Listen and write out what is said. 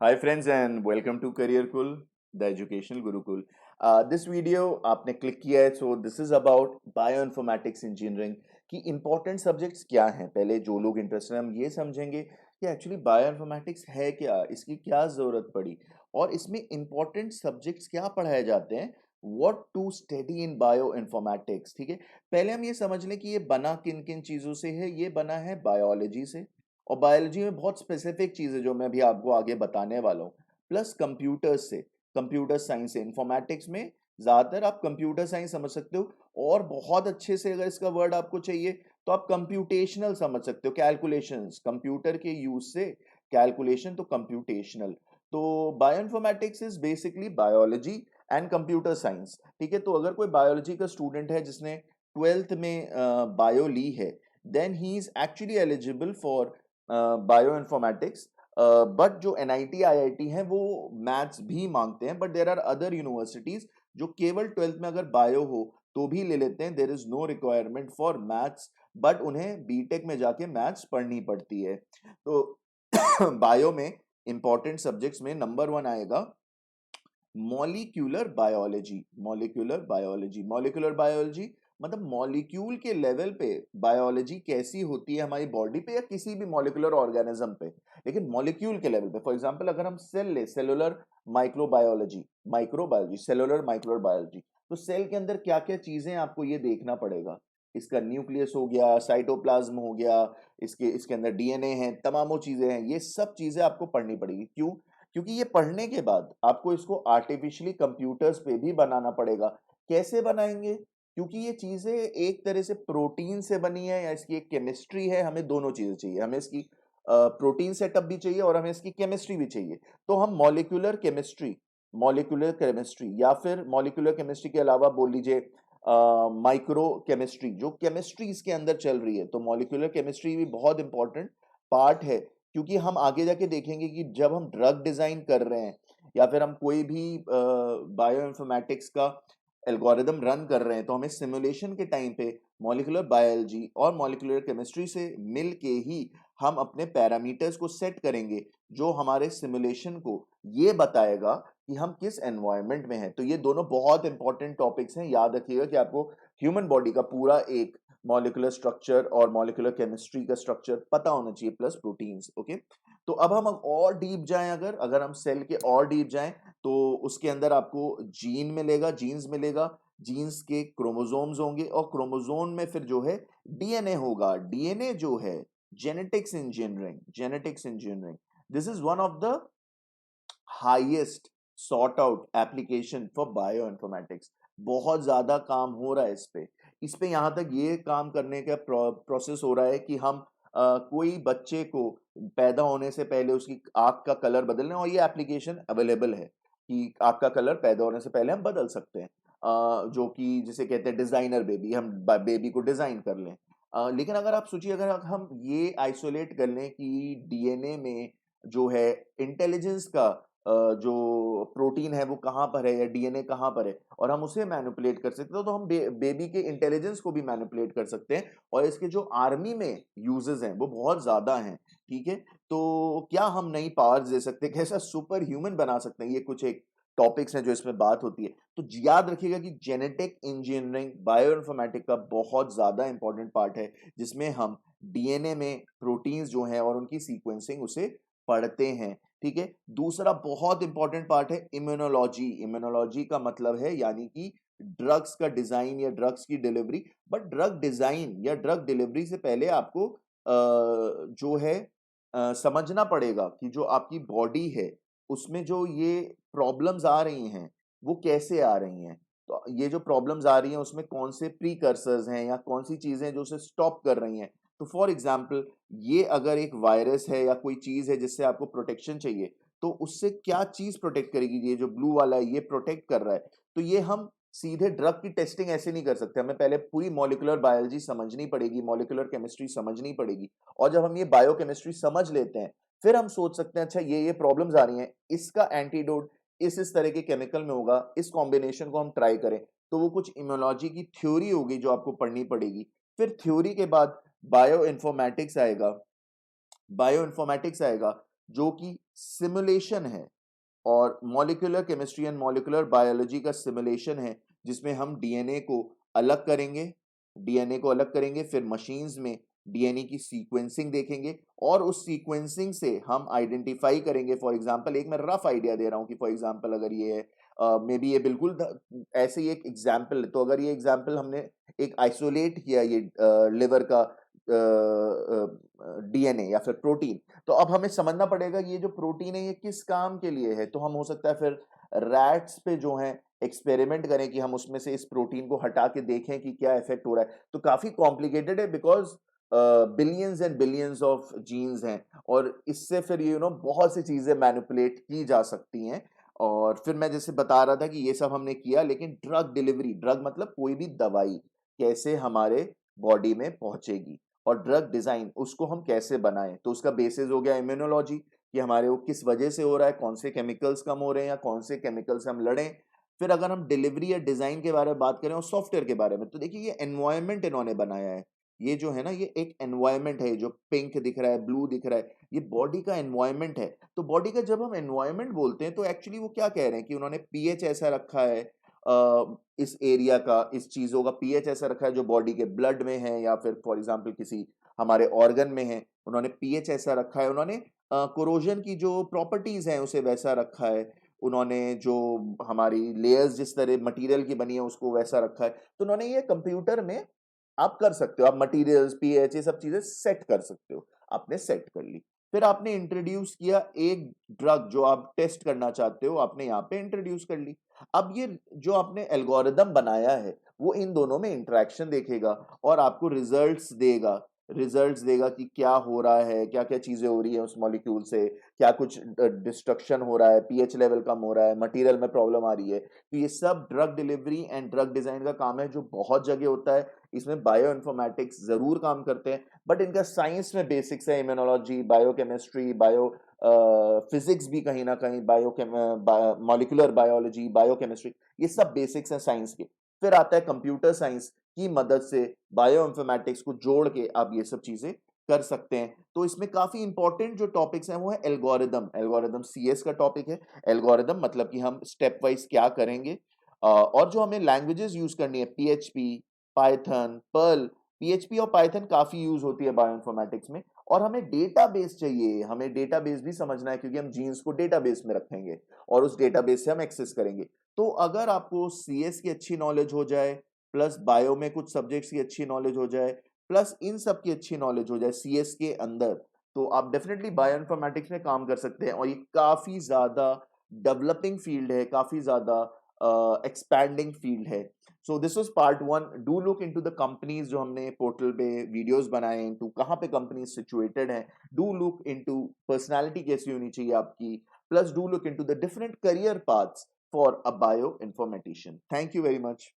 Hi friends and welcome to Career Kul, the educational Gurukul. This video आपने click किया है so this is about bioinformatics engineering की important subjects क्या हैं। पहले जो लोग इंटरेस्टेड हैं हम ये समझेंगे कि एक्चुअली बायोइन्फॉर्मेटिक्स है क्या, इसकी क्या ज़रूरत पड़ी और इसमें important subjects क्या पढ़ाए जाते हैं। What to study in bioinformatics, ठीक है। पहले हम ये समझ लें कि ये बना किन किन चीज़ों से है। ये बना है बायोलॉजी से और बायोलॉजी में बहुत स्पेसिफिक चीज़ें जो मैं अभी आपको आगे बताने वाला हूँ, प्लस कंप्यूटर्स से, कंप्यूटर साइंस से। इंफॉर्मेटिक्स में ज़्यादातर आप कंप्यूटर साइंस समझ सकते हो और बहुत अच्छे से अगर इसका वर्ड आपको चाहिए तो आप कंप्यूटेशनल समझ सकते हो, कैलकुलेशंस, कंप्यूटर के यूज से कैलकुलेशन, तो कंप्यूटेशनल। तो bioinformatics is basically biology and computer science, ठीक है। तो अगर कोई बायोलॉजी का स्टूडेंट है जिसने ट्वेल्थ में बायो ली है, then he is actually eligible for bioinformatics. But जो एनआईटी आईआईटी हैं वो मैथ्स भी मांगते हैं, but there are other universities जो केवल ट्वेल्थ में अगर बायो हो तो भी ले लेते हैं। There is no requirement for maths, but उन्हें बीटेक में जाके मैथ्स पढ़नी पड़ती है। तो बायो में इंपॉर्टेंट सब्जेक्ट्स में नंबर वन आएगा molecular biology. Molecular biology, molecular biology मतलब मॉलिक्यूल के लेवल पे बायोलॉजी कैसी होती है हमारी बॉडी पे या किसी भी मॉलिक्यूलर ऑर्गेनिज्म पे, लेकिन मॉलिक्यूल के लेवल पे। फॉर एग्जांपल अगर हम सेल ले, cellular microbiology, microbiology, cellular microbiology, तो सेल के अंदर क्या क्या चीजें आपको ये देखना पड़ेगा। इसका न्यूक्लियस हो गया, साइटोप्लाज्म हो गया, इसके इसके अंदर डीएनए है, तमामों चीजें हैं। ये सब चीजें आपको पढ़नी पड़ेगी। क्यों? क्योंकि ये पढ़ने के बाद आपको इसको आर्टिफिशियली कंप्यूटर्स पे भी बनाना पड़ेगा। कैसे बनाएंगे? क्योंकि ये चीजें एक तरह से प्रोटीन से बनी है या इसकी एक केमिस्ट्री है। हमें दोनों चीजें चाहिए, हमें इसकी प्रोटीन सेटअप भी चाहिए और हमें इसकी केमिस्ट्री भी चाहिए। तो हम मॉलिक्यूलर केमिस्ट्री या फिर मॉलिक्यूलर केमिस्ट्री के अलावा बोल लीजिए माइक्रो केमिस्ट्री, जो केमिस्ट्री इसके अंदर चल रही है। तो मॉलिक्यूलर केमिस्ट्री भी बहुत इंपॉर्टेंट पार्ट है, क्योंकि हम आगे जाके देखेंगे कि जब हम ड्रग डिजाइन कर रहे हैं या फिर हम कोई भी बायो इन्फॉर्मेटिक्स का एल्गोरिदम रन कर रहे हैं, तो हमें सिमुलेशन के टाइम पे मॉलिक्यूलर बायोलॉजी और मॉलिक्यूलर केमिस्ट्री से मिल के ही हम अपने पैरामीटर्स को सेट करेंगे, जो हमारे सिमुलेशन को ये बताएगा कि हम किस एनवायरनमेंट में हैं। तो ये दोनों बहुत इंपॉर्टेंट टॉपिक्स हैं। याद रखिएगा कि आपको ह्यूमन बॉडी का पूरा एक मॉलिक्यूलर स्ट्रक्चर और मॉलिक्यूलर केमिस्ट्री का स्ट्रक्चर पता होना चाहिए, प्लस प्रोटीन्स। ओके, तो अब हम और डीप जाएं, अगर अगर हम सेल के और डीप जाएं तो उसके अंदर आपको जीन मिलेगा, जीन्स मिलेगा, जीन्स के क्रोमोसोम्स होंगे और क्रोमोसोम में फिर जो है डीएनए होगा। डीएनए जो है genetics engineering, genetics engineering, this is one of the highest sort out application for bio informatics. बहुत ज्यादा काम हो रहा है इस पे यहां तक ये काम करने का प्रोसेस हो रहा है कि हम कोई बच्चे को पैदा होने से पहले उसकी आंख का कलर बदलने, और ये एप्लीकेशन अवेलेबल है कि आंख का कलर पैदा होने से पहले हम बदल सकते हैं। जो कि जिसे कहते हैं डिजाइनर बेबी, हम बेबी को डिजाइन कर लें। लेकिन अगर आप सोचिए, अगर हम ये आइसोलेट कर लें कि डीएनए में जो है इंटेलिजेंस का जो प्रोटीन है वो कहाँ पर है या डीएनए कहाँ पर है, और हम उसे मैनिपुलेट कर सकते हैं, तो हम बेबी के इंटेलिजेंस को भी मैनिपुलेट कर सकते हैं। और इसके जो आर्मी में यूजेस हैं वो बहुत ज्यादा हैं, ठीक है। तो क्या हम नई पावर्स दे सकते हैं, कैसा सुपर ह्यूमन बना सकते हैं, ये कुछ एक टॉपिक्स हैं जो इसमें बात होती है। तो याद रखिएगा कि जेनेटिक इंजीनियरिंग बायो इन्फॉर्मेटिक का बहुत ज्यादा इंपॉर्टेंट पार्ट है, जिसमें हम डीएनए में प्रोटीन्स जो हैं और उनकी सीक्वेंसिंग उसे पढ़ते हैं, ठीक है। दूसरा बहुत इंपॉर्टेंट पार्ट है इम्यूनोलॉजी। इम्यूनोलॉजी का मतलब है यानी कि ड्रग्स का डिजाइन या ड्रग्स की डिलीवरी। बट ड्रग डिजाइन या ड्रग डिलीवरी से पहले आपको जो है समझना पड़ेगा कि जो आपकी बॉडी है उसमें जो ये प्रॉब्लम्स आ रही हैं वो कैसे आ रही हैं। तो ये जो प्रॉब्लम्स आ रही हैं उसमें कौन से प्रीकर्सर्स हैं या कौन सी चीजें जो उसे स्टॉप कर रही हैं। तो फॉर एग्जाम्पल, ये अगर एक वायरस है या कोई चीज है जिससे आपको प्रोटेक्शन चाहिए, तो उससे क्या चीज प्रोटेक्ट करेगी। ये जो ब्लू वाला है ये प्रोटेक्ट कर रहा है, तो ये हम सीधे ड्रग की टेस्टिंग ऐसे नहीं कर सकते। हमें पहले पूरी मॉलिक्यूलर बायोलॉजी समझनी पड़ेगी, मॉलिक्यूलर केमिस्ट्री समझनी पड़ेगी। और जब हम ये बायोकेमिस्ट्री समझ लेते हैं, फिर हम सोच सकते हैं अच्छा ये प्रॉब्लम्स आ रही हैं, इसका एंटीडोट इस तरह के केमिकल में होगा, इस कॉम्बिनेशन को हम ट्राई करें। तो वो कुछ इम्यूनोलॉजी की थ्योरी होगी जो आपको पढ़नी पड़ेगी। फिर थ्योरी के बाद बायो इन्फॉर्मेटिक्स आएगा। बायो इन्फॉर्मेटिक्स आएगा जो कि सिमुलेशन है, और molecular chemistry and molecular biology का सिमुलेशन है, जिसमें हम डीएनए को अलग करेंगे, फिर मशीन्स में डीएनए की सीक्वेंसिंग देखेंगे, और उस सीक्वेंसिंग से हम आइडेंटिफाई करेंगे। फॉर एग्जांपल, एक मैं रफ आइडिया दे रहा हूँ कि फॉर एग्जांपल अगर ये है, मे बी ये बिल्कुल ऐसे ही एक एग्जांपल है, तो अगर ये एग्जांपल हमने एक आइसोलेट किया ये लिवर का डीएनए या फिर प्रोटीन, तो अब हमें समझना पड़ेगा ये जो प्रोटीन है ये किस काम के लिए है। तो हम हो सकता है फिर रैट्स पे जो है एक्सपेरिमेंट करें कि हम उसमें से इस प्रोटीन को हटा के देखें कि क्या इफेक्ट हो रहा है। तो काफी कॉम्प्लिकेटेड है, because billions and billions of genes हैं, और इससे फिर बहुत सी चीजें मैनिपुलेट की जा सकती हैं। और फिर मैं जैसे बता रहा था कि ये सब हमने किया, लेकिन ड्रग डिलीवरी, ड्रग मतलब कोई भी दवाई कैसे हमारे बॉडी में पहुंचेगी, और ड्रग डिजाइन उसको हम कैसे बनाएं, तो उसका बेसिस हो गया इम्यूनोलॉजी, कि हमारे वो किस वजह से हो रहा है, कौन से केमिकल्स कम हो रहे हैं या कौन से केमिकल से हम लड़ें। फिर अगर हम डिलीवरी या डिजाइन के बारे में बात करें और सॉफ्टवेयर के बारे में, तो देखिए ये एनवायरनमेंट इन्होंने बनाया है। ये जो है ना, ये एक एनवायरनमेंट है, जो पिंक दिख रहा है, ब्लू दिख रहा है, ये बॉडी का एनवायरनमेंट है। तो बॉडी का जब हम एनवायरनमेंट बोलते हैं, तो एक्चुअली वो क्या कह रहे हैं कि उन्होंने पीएच ऐसा रखा है, इस एरिया का, इस चीजों का पीएच ऐसा रखा है जो बॉडी के ब्लड में है, या फिर फॉर एग्जांपल किसी हमारे ऑर्गन में है, उन्होंने पीएच ऐसा रखा है, उन्होंने कोरोजन की जो प्रॉपर्टीज हैं उसे वैसा रखा है, उन्होंने जो हमारी लेयर्स जिस तरह मटेरियल की बनी है उसको वैसा रखा है। तो उन्होंने ये कंप्यूटर में आप कर सकते हो, आप मटेरियल्स, पीएच, ये सब चीजें सेट कर सकते हो। आपने सेट कर ली, फिर आपने इंट्रोड्यूस किया एक ड्रग जो आप टेस्ट करना चाहते हो, आपने यहाँ पे इंट्रोड्यूस कर ली। अब ये जो आपने एल्गोरिदम बनाया है, वो इन दोनों में इंटरेक्शन देखेगा और आपको रिजल्ट्स देगा कि क्या हो रहा है, क्या क्या चीजें हो रही है उस मॉलिक्यूल से, क्या कुछ डिस्ट्रक्शन हो रहा है, पीएच लेवल कम हो रहा है, मटेरियल में प्रॉब्लम आ रही है। तो ये सब drug delivery and drug design का काम है, जो बहुत जगह होता है। इसमें बायो इन्फॉर्मेटिक्स जरूर काम करते हैं, बट इनका साइंस में बेसिक्स है, इम्यूनोलॉजी, बायोकेमिस्ट्री, बायो फिजिक्स भी कहीं ना कहीं, मॉलिक्यूलर बायोलॉजी, बायोकेमिस्ट्री, ये सब बेसिक्स हैं साइंस के। फिर आता है कंप्यूटर साइंस की मदद से बायो इन्फॉर्मेटिक्स को जोड़ के आप ये सब चीजें कर सकते हैं। तो इसमें काफी इंपॉर्टेंट जो टॉपिक्स हैं वो है एल्गोरिदम। एल्गोरिदम सीएस का टॉपिक है। एल्गोरिदम मतलब कि हम स्टेप वाइज क्या करेंगे, और जो हमें लैंग्वेजेस यूज करनी है, पीएचपी, पाइथन, पर्ल। पीएचपी और पाइथन काफी यूज होती है बायोइन्फॉर्मेटिक्स में। और हमें डेटाबेस चाहिए, हमें डेटाबेस भी समझना है, क्योंकि हम जीन्स को डेटाबेस में रखेंगे और उस डेटाबेस से हम एक्सेस करेंगे। तो अगर आपको सीएस की अच्छी नॉलेज हो जाए, प्लस बायो में कुछ सब्जेक्ट्स की अच्छी नॉलेज हो जाए, प्लस इन सब की अच्छी नॉलेज हो जाए सीएस के अंदर, तो आप डेफिनेटली बायोइन्फॉर्मेटिक्स में काम कर सकते हैं। और ये काफी ज्यादा डेवलपिंग फील्ड है, काफी ज्यादा एक्सपैंडिंग फील्ड है। So this was part one. Do look into the companies जो हमने पोर्टल पे वीडियोस बनाए, इनटू कहाँ पे कंपनीज सिचुएटेड हैं। डू लुक इनटू पर्सनालिटी कैसी होनी चाहिए आपकी, plus do look into the different career paths for a bioinformatician. Thank you very much.